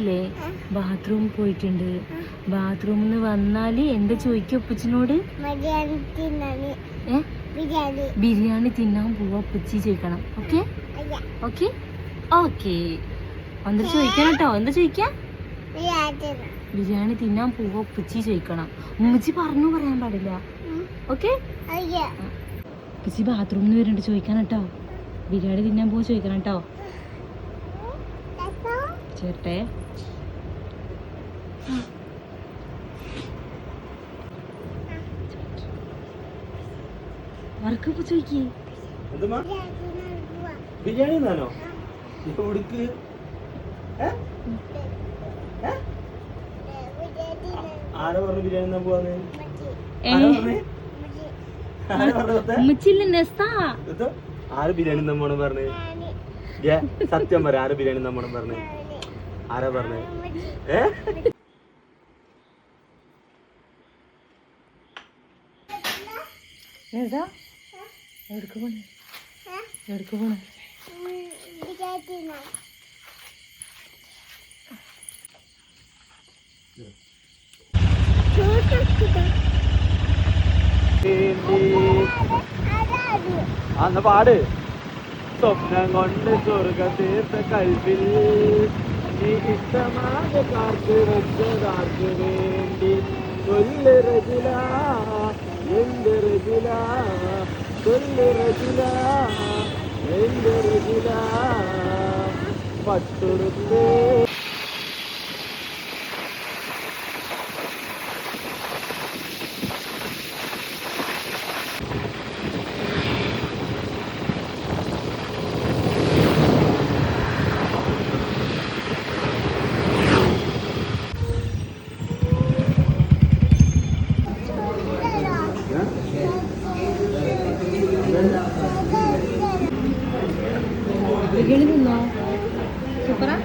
ല്ലേ ബാത്റൂം പോയിട്ടുണ്ട്. ബാത്റൂമിൽ നിന്ന് വന്നാല് എന്താ ചോദിക്കും ഉപ്പച്ചിനോട്? ബിരിയാണി തിന്നാൻ പോവാ ഉപ്പച്ചി ചോദിക്കണം. Okay okay okay. എന്നിട്ട് ചോദിക്കണം കേട്ടോ. എന്താ ചോദിക്കാ? ബിരിയാണി തിന്നാൻ പോവാ ഉപ്പച്ചി ചോദിക്കണം. ഉമ്മച്ചി പറയാൻ പാടില്ല. ഓക്കെ. ഉപ്പച്ചി ബാത്റൂമിൽ നിന്ന് വരുന്നുണ്ട് ചോദിക്കണം കേട്ടോ. ബിരിയാണി തിന്നാൻ പോവാ ചോദിക്കണം കേട്ടോ. ചേട്ടെ വർക്കൊക്കെ ചോദിക്കേ. ബിരിയാണി എന്നാണോ? ആരാ പറഞ്ഞു ബിരിയാണി എന്നാ പോവാന്ന്? ആര് ബിരിയാണി നമ്മോണം പറഞ്ഞേ? സത്യം പറ, ആര് ബിരിയാണി നമ്മോണം പറഞ്ഞേ? ആരാ പറഞ്ഞേ? എവിടേക്ക് പോണേ? എവിടേക്ക് പോണേ? അന്ന് പാട്. സ്വപ്നം കൊണ്ട് സ്വർഗ തീർത്ത കൽവിൽ നീ ഇഷ്ടമായ കാർക്ക് വെച്ചതാർക്ക് വേണ്ടി കൊല്ല് റജില എന്റെ റജില കൊല്ല് റജില എന്റെ റജില പട്ടുടുത്തേ. ബിരിയാണി തിന്നോ? സൂപ്പറാ.